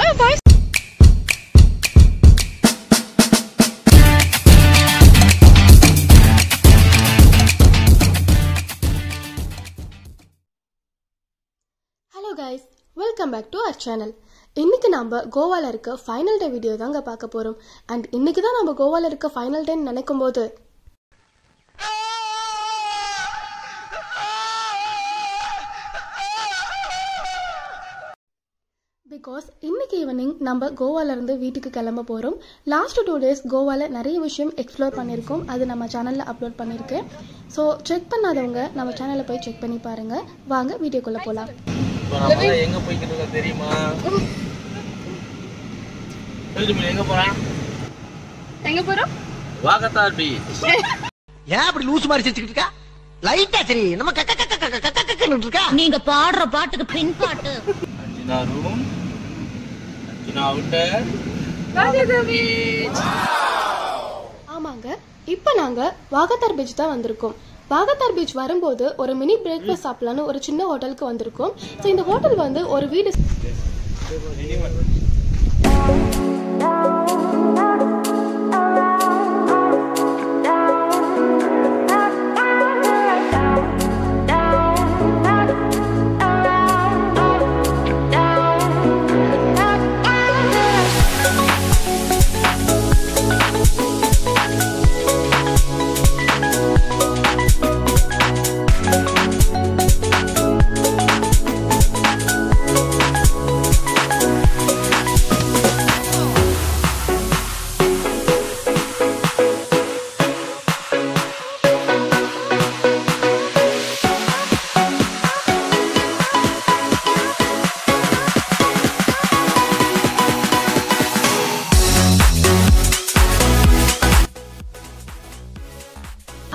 Oh, boys. Hello guys, welcome back to our channel. இன்னைக்கு நாம கோவால இருக்க ஃபைனல் டே வீடியோ தாங்க பார்க்க போறோம். and இன்னைக்கு தான் நம்ம கோவால இருக்க ஃபைனல் டே நினைக்கும்போது because இன்னைக்கு ஈவினிங் நம்ம கோவால இருந்து வீட்டுக்கு கிளம்ப போறோம். லாஸ்ட் 2 டேஸ் கோவால நிறைய விஷயம் எக்ஸ்ப்ளோர் பண்ணிருக்கோம். அது நம்ம சேனல்ல அப்லோட் பண்ணிருக்கேன். சோ செக் பண்ணாதவங்க நம்ம சேனல்ல போய் செக் பண்ணி பாருங்க. வாங்க வீடியோக்குள்ள போலாம். நம்ம எங்க போயிட்டு இருக்கோம் தெரியுமா? எங்க போறோம்? எங்க போறோம்? வாகத்தார் பீச். ஏன் அப்படி லூஸ் மாதிரி சிரிச்சிட்டு இருக்கா? லைட்டா சரி நம்ம கக்கன்னு இருக்கா? நீங்க பாடுற பாட்டுக்கு பின் பாட்டு. அர்ஜுனா ரூம், அர்ஜுனா அவுட்டர், வாகத்தார் பீச். ஆமாங்க, இப்போ நாங்க வாகத்தார் பீச் தான் வந்திருக்கோம். வாகத்தார் பீச் வரும்போது ஒரு மினி பிரேக்ஃபாஸ்ட் சாப்பிடலான்னு ஒரு சின்ன ஹோட்டலுக்கு வந்திருக்கோம். ஸோ இந்த ஹோட்டல் வந்து ஒரு வீடு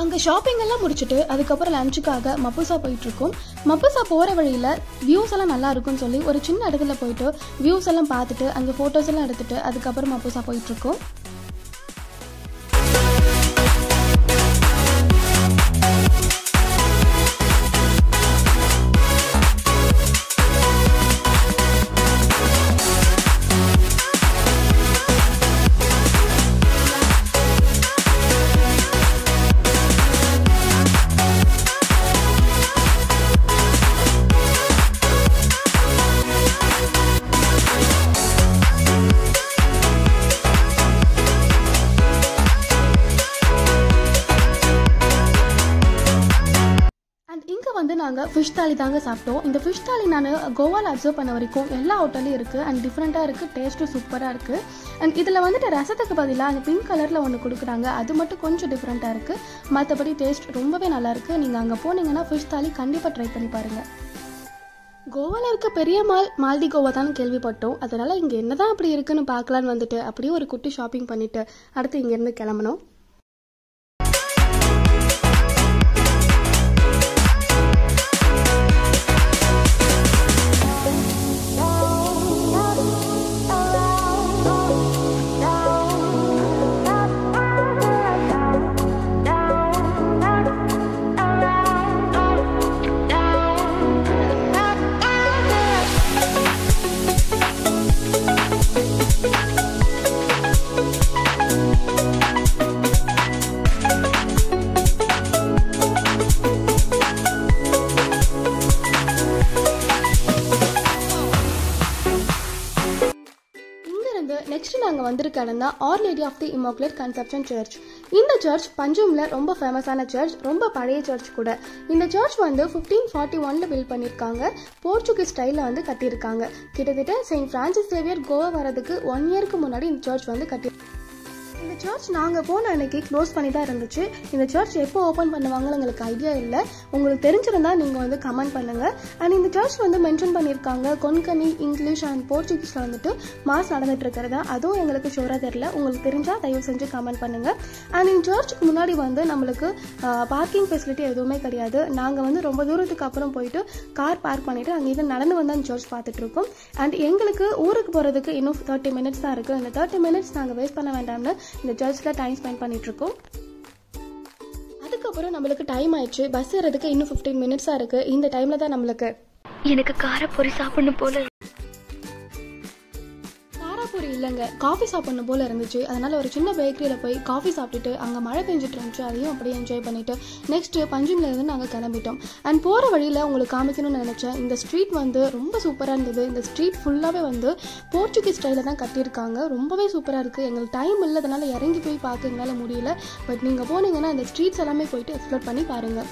அங்கே ஷாப்பிங் எல்லாம் முடிச்சுட்டு அதுக்கப்புறம் லஞ்சுக்காக மப்புசா போயிட்டு இருக்கோம். மப்புசா போகிற வழியில் வியூஸ் எல்லாம் நல்லா இருக்கும்னு சொல்லி ஒரு சின்ன இடத்துல போயிட்டு வியூஸ் எல்லாம் பார்த்துட்டு அங்கே ஃபோட்டோஸ் எல்லாம் எடுத்துட்டு அதுக்கப்புறம் மப்புசா போயிட்டு இருக்கோம். நாங்கள் ஃபிஷ் தாலி தாங்க சாப்பிட்டோம். இந்த ஃபிஷ் தாலி நான் கோவாவில் அப்சர்வ் பண்ண வரைக்கும் எல்லா ஹோட்டலையும் இருக்குது அண்ட் டிஃப்ரெண்ட்டாக இருக்குது, டேஸ்ட்டும் சூப்பராக இருக்குது. அண்ட் இதில் வந்துட்டு ரசத்துக்கு பதிலாக அந்த பிங்க் கலரில் ஒன்று கொடுக்குறாங்க, அது மட்டும் கொஞ்சம் டிஃப்ரெண்ட்டாக இருக்குது. மற்றபடி டேஸ்ட் ரொம்பவே நல்லாயிருக்கு. நீங்கள் அங்கே போனீங்கன்னா ஃபிஷ் தாலி கண்டிப்பாக ட்ரை பண்ணி பாருங்கள். கோவாவில் இருக்க பெரிய மால்டி கோவா தான் கேள்விப்பட்டோம். அதனால் இங்கே என்ன தான் அப்படி இருக்குன்னு பார்க்கலான்னு வந்துட்டு அப்படியே ஒரு குட்டி ஷாப்பிங் பண்ணிவிட்டு அடுத்து இங்கேருந்து கிளம்பணும். நெக்ஸ்ட் நாங்கள் வந்திருக்க இடம் தான் Our Lady of the Immaculate Conception church. இந்த சர்ச் பஞ்சுமில் ரொம்ப ஃபேமஸான சர்ச், ரொம்ப பழைய சர்ச் கூட. இந்த சர்ச் வந்து 1541 பில்ட் பண்ணியிருக்காங்க. போர்ச்சுகீஸ் ஸ்டைலில் வந்து கட்டியிருக்காங்க. கிட்டத்தட்ட செயின்ட் பிரான்சிஸ் சேவியர் கோவா வரதுக்கு 1 இயருக்கு முன்னாடி இந்த சர்ச் வந்து இந்த சர்ச் நாங்கள் போன அன்னைக்கு க்ளோஸ் பண்ணி தான் இருந்துச்சு. இந்த சர்ச் எப்போ ஓப்பன் பண்ணுவாங்கன்னு எங்களுக்கு ஐடியா இல்லை. உங்களுக்கு தெரிஞ்சிருந்தா நீங்கள் வந்து கமெண்ட் பண்ணுங்கள். அண்ட் இந்த சர்ச் வந்து மென்ஷன் பண்ணியிருக்காங்க கொன்கனி, இங்கிலீஷ் அண்ட் போர்ச்சுகீஸில் வந்துட்டு மாஸ் நடந்துட்டு இருக்கிறதா. அதுவும் எங்களுக்கு ஷோராக தெரியல. உங்களுக்கு தெரிஞ்சால் தயவு செஞ்சு கமெண்ட் பண்ணுங்கள். அண்ட் இந்த சர்ச்சுக்கு முன்னாடி வந்து நம்மளுக்கு பார்க்கிங் ஃபெசிலிட்டி எதுவுமே கிடையாது. நாங்கள் வந்து ரொம்ப தூரத்துக்கு அப்புறம் போயிட்டு கார் பார்க் பண்ணிவிட்டு அங்கேருந்து நடந்து வந்து அந்த சர்ச் பார்த்துட்ருக்கோம். அண்ட் எங்களுக்கு ஊருக்கு போகிறதுக்கு இன்னும் 30 மினிட்ஸ் தான் இருக்குது. இந்த 30 மினிட்ஸ் நாங்கள் வேஸ்ட் பண்ண வேண்டாம்னு இந்த சர்ச்சில் டைம் ஸ்பெண்ட் பண்ணிட்டு இருக்கோம். அதுக்கப்புறம் நம்மளுக்கு டைம் ஆயிடுச்சு. பஸ் ஏறதுக்கு இன்னும் 15 மினிட்ஸாக இருக்குது. இந்த டைமில் தான் நம்மளுக்கு எனக்கு காரப்பொரி சாப்பிடணும் போல. பானிபூரி இல்லைங்க, காஃபி சாப்பிடணும் போல இருந்துச்சு. அதனால ஒரு சின்ன பேக்கரியில் போய் காஃபி சாப்பிட்டுட்டு அங்கே மழை பெஞ்சிட்டு இருந்துச்சு, அதையும் அப்படியே என்ஜாய் பண்ணிட்டு நெக்ஸ்ட் பஞ்சும்ல இருந்து நாங்கள் கிளம்பிட்டோம். அண்ட் போகிற வழியில் உங்களுக்கு காமிக்கணும்னு நினச்சேன். இந்த ஸ்ட்ரீட் வந்து ரொம்ப சூப்பராக இருந்தது. இந்த ஸ்ட்ரீட் ஃபுல்லாகவே வந்து போர்ச்சுகீஸ் ஸ்டைலில் தான் கட்டியிருக்காங்க. ரொம்பவே சூப்பராக இருக்குது. எங்களுக்கு டைம் இல்லாதனால இறங்கி போய் பார்க்க எங்களால் முடியல. பட் நீங்கள் போனீங்கன்னா இந்த ஸ்ட்ரீட்ஸ் எல்லாமே போயிட்டு எக்ஸ்ப்ளோர் பண்ணி பாருங்கள்.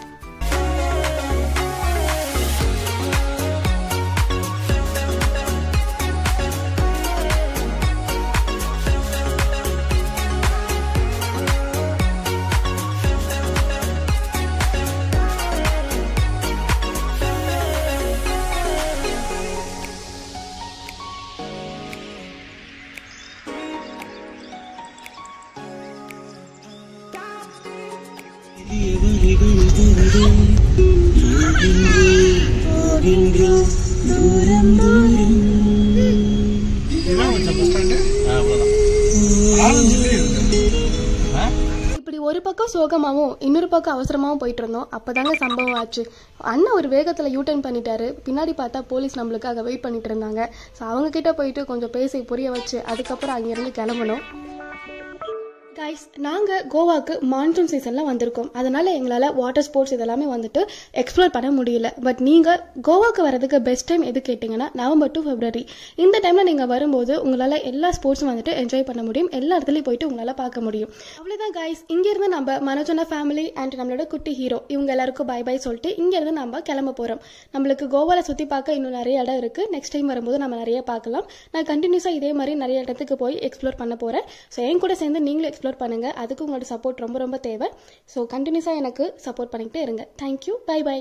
இப்படி ஒரு பக்கம் சோகமாகவும் இன்னொரு பக்கம் அவசரமாகவும் போயிட்டு இருந்தோம். அப்போதாங்க சம்பவம் ஆச்சு. அண்ணன் ஒரு வேகத்தில் யூட்டர்ன் பண்ணிட்டாரு. பின்னாடி பார்த்தா போலீஸ் நம்மளுக்காக வெயிட் பண்ணிட்டு இருந்தாங்க. ஸோ அவங்க கிட்ட போயிட்டு கொஞ்சம் பேசி புரிய வச்சு அதுக்கப்புறம் அங்கேருந்து கிளம்பணும். கைஸ், நாங்கள் கோவாக்கு மான்சூன் சீசனில் வந்திருக்கோம். அதனால் எங்களால் வாட்டர் ஸ்போர்ட்ஸ் இதெல்லாமே வந்துட்டு எக்ஸ்ப்ளோர் பண்ண முடியல. பட் நீங்கள் கோவாக்கு வரதுக்கு பெஸ்ட் டைம் எது கேட்டிங்கன்னா நவம்பர் டு பிப்ரவரி. இந்த டைமில் நீங்கள் வரும்போது உங்களால் எல்லா ஸ்போர்ட்ஸும் வந்துட்டு என்ஜாய் பண்ண முடியும். எல்லா இடத்துலையும் போயிட்டு உங்களால் பார்க்க முடியும். அவ்வளோதான் கைஸ். இங்கேருந்து நம்ம மனோஜனா ஃபேமிலி அண்ட் நம்மளோட குட்டி ஹீரோ இவங்க எல்லாருக்கும் பை பை சொல்லிட்டு இங்கேருந்து நம்ம கிளம்ப போகிறோம். நம்மளுக்கு கோவாவில் சுற்றி பார்க்க இன்னும் நிறைய இடம் இருக்குது. நெக்ஸ்ட் டைம் வரும்போது நம்ம நிறைய பார்க்கலாம். நான் கண்டினியூஸாக இதே மாதிரி நிறைய இடத்துக்கு போய் எக்ஸ்ப்ளோர் பண்ண போகிறேன். ஸோ என் கூட சேர்ந்து நீங்களும் எக்ஸ்ப்ளோர் பண்ணுங்க. அதுக்கு உங்களோட சப்போர்ட் ரொம்ப ரொம்ப தேவை. ஸோ கண்டினியூஸாக எனக்கு சப்போர்ட் பண்ணிக்கிட்டே இருங்க. தேங்க்யூ. Bye by.